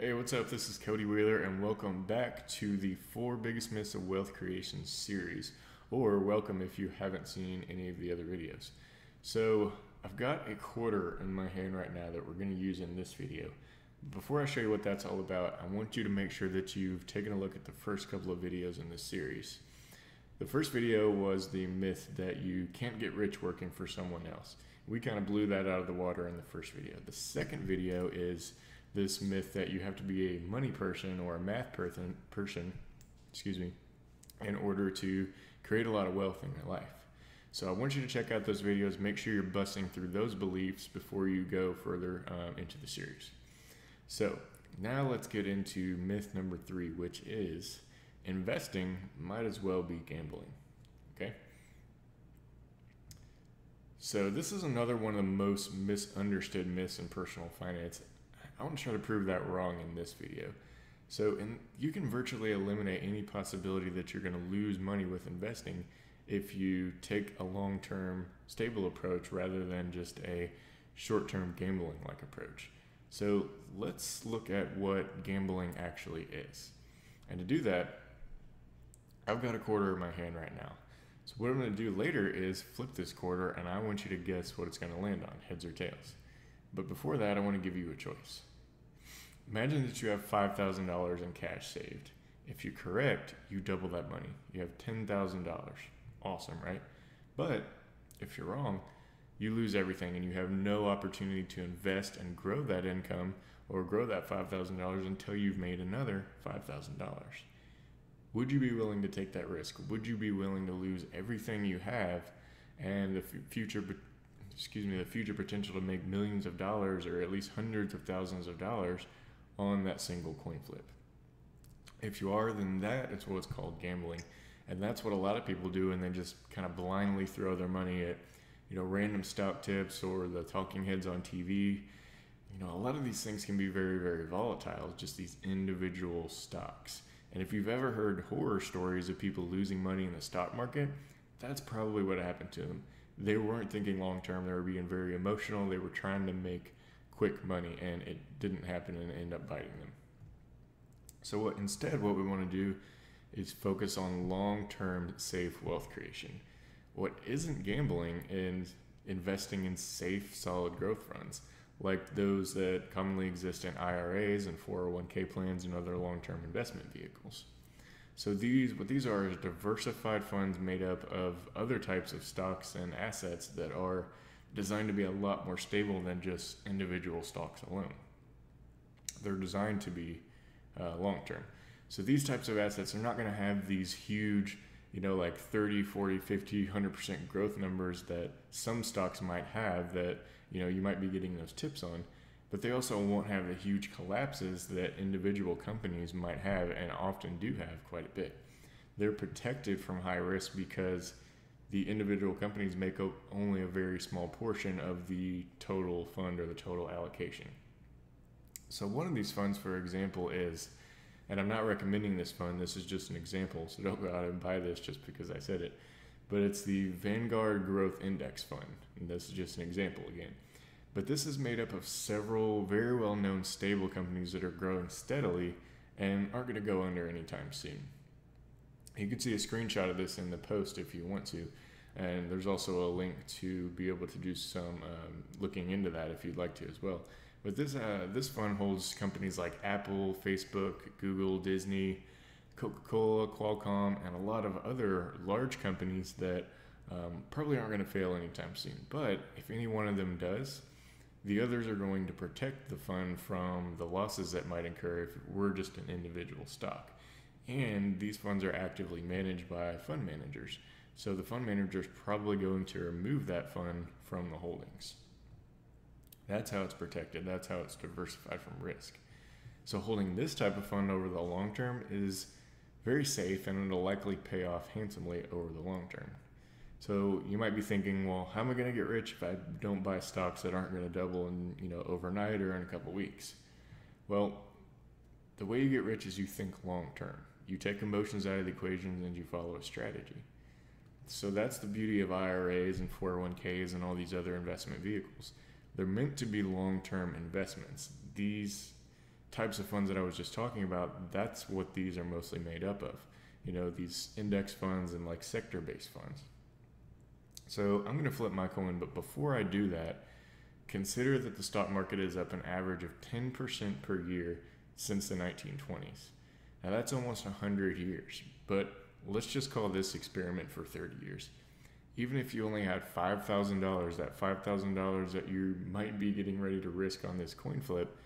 Hey, what's up? This is Cody Wheeler, and welcome back to the 4 Biggest Myths of Wealth Creation series, or welcome if you haven't seen any of the other videos. So, I've got a quarter in my hand right now that we're going to use in this video. Before I show you what that's all about, I want you to make sure that you've taken a look at the first couple of videos in this series. The first video was the myth that you can't get rich working for someone else. We kind of blew that out of the water in the first video. The second video is this myth that you have to be a money person or a math person, in order to create a lot of wealth in your life. So I want you to check out those videos. Make sure you're busting through those beliefs before you go further into the series. So now let's get into myth number 3, which is investing might as well be gambling. Okay? So this is another one of the most misunderstood myths in personal finance. I want to try to prove that wrong in this video. So you can virtually eliminate any possibility that you're going to lose money with investing if you take a long-term stable approach rather than just a short-term gambling-like approach. So let's look at what gambling actually is. And to do that, I've got a quarter in my hand right now. So what I'm going to do later is flip this quarter, and I want you to guess what it's going to land on, heads or tails. But before that, I want to give you a choice. Imagine that you have $5,000 in cash saved. If you're correct, you double that money. You have $10,000. Awesome, right? But if you're wrong, you lose everything and you have no opportunity to invest and grow that income or grow that $5,000 until you've made another $5,000. Would you be willing to take that risk? Would you be willing to lose everything you have and the future potential to make millions of dollars or at least hundreds of thousands of dollars on that single coin flip? If you are, then that is what's called gambling. And that's what a lot of people do, and they just kind of blindly throw their money at, random stock tips or the talking heads on TV. A lot of these things can be very, very volatile, just these individual stocks. And if you've ever heard horror stories of people losing money in the stock market, that's probably what happened to them. They weren't thinking long term, they were being very emotional, they were trying to make quick money, and it didn't happen and end up biting them. So instead, what we want to do is focus on long-term safe wealth creation. What isn't gambling is investing in safe, solid growth funds, like those that commonly exist in IRAs and 401k plans and other long-term investment vehicles. So what these are is diversified funds made up of other types of stocks and assets that are designed to be a lot more stable than just individual stocks alone. They're designed to be long-term. So these types of assets are not going to have these huge, like 30, 40, 50, 100% growth numbers that some stocks might have that, you might be getting those tips on. But they also won't have the huge collapses that individual companies might have and often do have quite a bit. They're protected from high risk because the individual companies make up only a very small portion of the total fund or the total allocation. So one of these funds, for example, is, and I'm not recommending this fund, this is just an example, so don't go out and buy this just because I said it, but it's the Vanguard Growth Index Fund, and this is just an example again. But this is made up of several very well-known stable companies that are growing steadily and aren't going to go under anytime soon. You can see a screenshot of this in the post if you want to, and there's also a link to be able to do some looking into that if you'd like to as well. But this fund holds companies like Apple, Facebook, Google, Disney, Coca-Cola, Qualcomm, and a lot of other large companies that probably aren't going to fail anytime soon. But if any one of them does, the others are going to protect the fund from the losses that might incur if we're just an individual stock. And these funds are actively managed by fund managers. So the fund manager is probably going to remove that fund from the holdings. That's how it's protected. That's how it's diversified from risk. So holding this type of fund over the long term is very safe, and it'll likely pay off handsomely over the long term. So you might be thinking, well, how am I going to get rich if I don't buy stocks that aren't going to double in, overnight or in a couple weeks? Well, the way you get rich is you think long term. You take emotions out of the equation and you follow a strategy. So that's the beauty of IRAs and 401ks and all these other investment vehicles. They're meant to be long-term investments. These types of funds that I was just talking about, that's what these are mostly made up of. You know, these index funds and like sector-based funds. So I'm going to flip my coin, but before I do that, consider that the stock market is up an average of 10% per year since the 1920s. Now that's almost 100 years, but let's just call this experiment for 30 years. Even if you only had $5,000, that $5,000 that you might be getting ready to risk on this coin flip,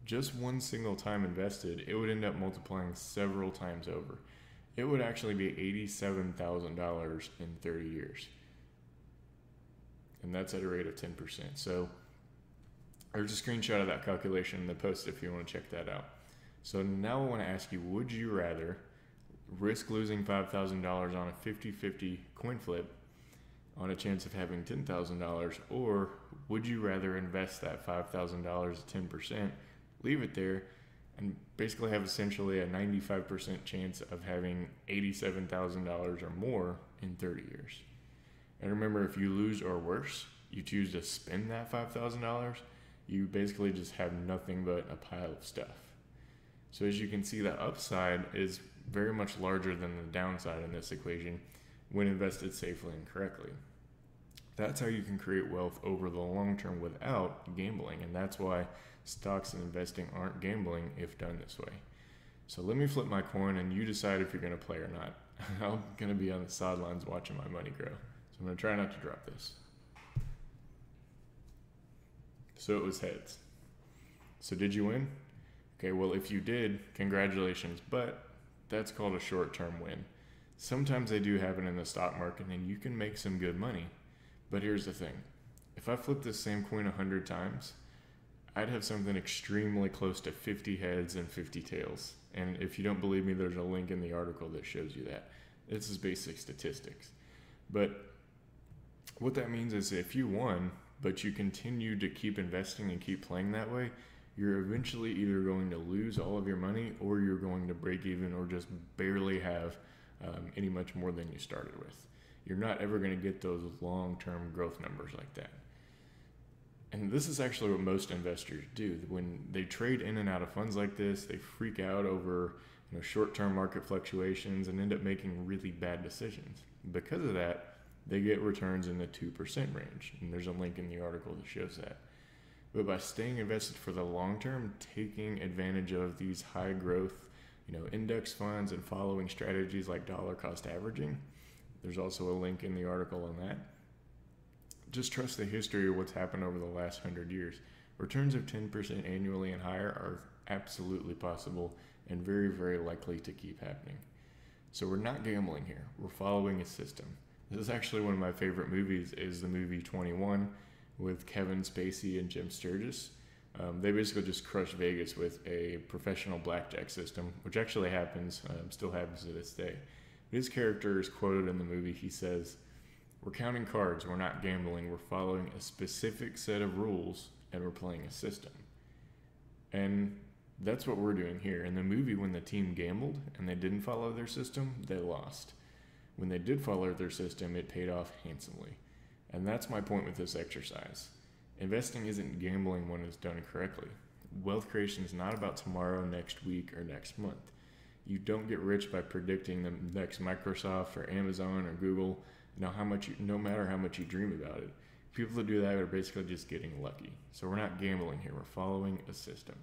just one single time invested, it would end up multiplying several times over. It would actually be $87,000 in 30 years. And that's at a rate of 10%. So there's a screenshot of that calculation in the post if you want to check that out. So now I want to ask you, would you rather risk losing $5,000 on a 50-50 coin flip on a chance of having $10,000, or would you rather invest that $5,000 at 10%, leave it there, and basically have essentially a 95% chance of having $87,000 or more in 30 years? And remember, if you lose or worse, you choose to spend that $5,000, you basically just have nothing but a pile of stuff. So as you can see, the upside is very much larger than the downside in this equation when invested safely and correctly. That's how you can create wealth over the long term without gambling, and that's why stocks and investing aren't gambling if done this way. So let me flip my coin and you decide if you're going to play or not. I'm going to be on the sidelines watching my money grow. So I'm going to try not to drop this. So it was heads. So did you win? Okay, well, if you did, congratulations, but that's called a short-term win. Sometimes they do happen in the stock market and you can make some good money. But here's the thing. If I flip this same coin 100 times, I'd have something extremely close to 50 heads and 50 tails. And if you don't believe me, there's a link in the article that shows you that. This is basic statistics. But what that means is if you won, but you continue to keep investing and keep playing that way, you're eventually either going to lose all of your money or you're going to break even or just barely have any much more than you started with. You're not ever going to get those long-term growth numbers like that. And this is actually what most investors do. When they trade in and out of funds like this, they freak out over short-term market fluctuations and end up making really bad decisions. Because of that, they get returns in the 2% range. And there's a link in the article that shows that. But by staying invested for the long term, taking advantage of these high growth, index funds and following strategies like dollar cost averaging, there's also a link in the article on that. Just trust the history of what's happened over the last 100 years. Returns of 10% annually and higher are absolutely possible and very, very likely to keep happening. So we're not gambling here. We're following a system. This is actually one of my favorite movies, is the movie 21 with Kevin Spacey and Jim Sturgis. They basically just crush Vegas with a professional blackjack system, which actually happens, still happens to this day. His character is quoted in the movie. He says, "We're counting cards, we're not gambling, we're following a specific set of rules, and we're playing a system." And that's what we're doing here. In the movie, when the team gambled and they didn't follow their system, they lost. When they did follow their system, it paid off handsomely. And that's my point with this exercise. Investing isn't gambling when it's done correctly. Wealth creation is not about tomorrow, next week, or next month. You don't get rich by predicting the next Microsoft or Amazon or Google, no matter how much you dream about it. People that do that are basically just getting lucky. So we're not gambling here, we're following a system.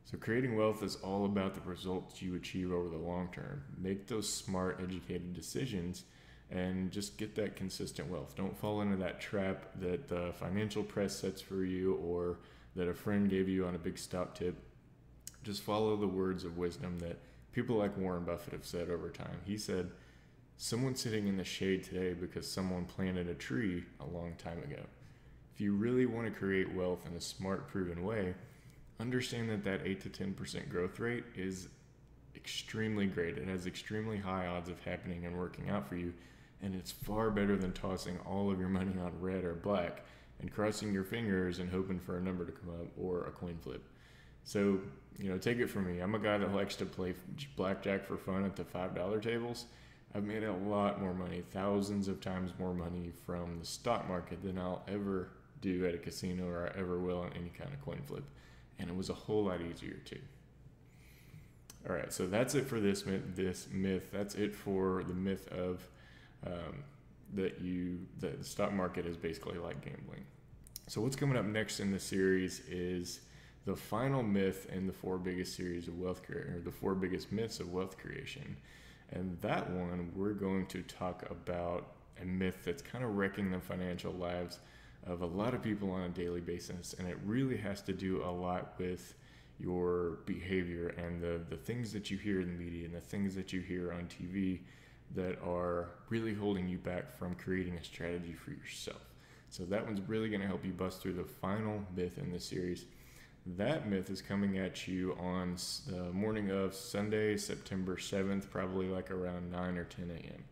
So creating wealth is all about the results you achieve over the long term. Make those smart, educated decisions and just get that consistent wealth. Don't fall into that trap that the financial press sets for you or that a friend gave you on a big stock tip. Just follow the words of wisdom that people like Warren Buffett have said over time. He said, "Someone's sitting in the shade today because someone planted a tree a long time ago." If you really want to create wealth in a smart, proven way, understand that 8 to 10% growth rate is extremely great. It has extremely high odds of happening and working out for you. And it's far better than tossing all of your money on red or black and crossing your fingers and hoping for a number to come up or a coin flip. So, take it from me. I'm a guy that likes to play blackjack for fun at the $5 tables. I've made a lot more money, thousands of times more money from the stock market than I'll ever do at a casino or I ever will on any kind of coin flip. and it was a whole lot easier too. All right, so that's it for this myth. That's it for the myth of that the stock market is basically like gambling. So what's coming up next in the series is the final myth in the 4 biggest series of wealth creation, or the 4 biggest myths of wealth creation. And that one, we're going to talk about a myth that's kind of wrecking the financial lives of a lot of people on a daily basis. And it really has to do a lot with your behavior and the things that you hear in the media and the things that you hear on TV that are really holding you back from creating a strategy for yourself. So that one's really going to help you bust through the final myth in the series. That myth is coming at you on the morning of Sunday, September 7th, probably like around 9 or 10 a.m.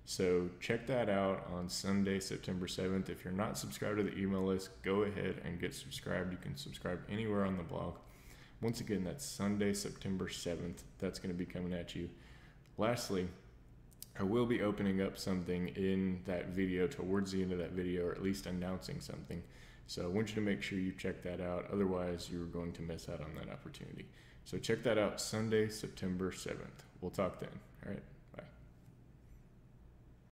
So check that out on Sunday, September 7th. If you're not subscribed to the email list, go ahead and get subscribed. You can subscribe anywhere on the blog. Once again, that's Sunday, September 7th. That's going to be coming at you. Lastly, I will be opening up something in that video towards the end of that video, or at least announcing something. So I want you to make sure you check that out. Otherwise, you're going to miss out on that opportunity. So check that out Sunday, September 7th. We'll talk then. All right.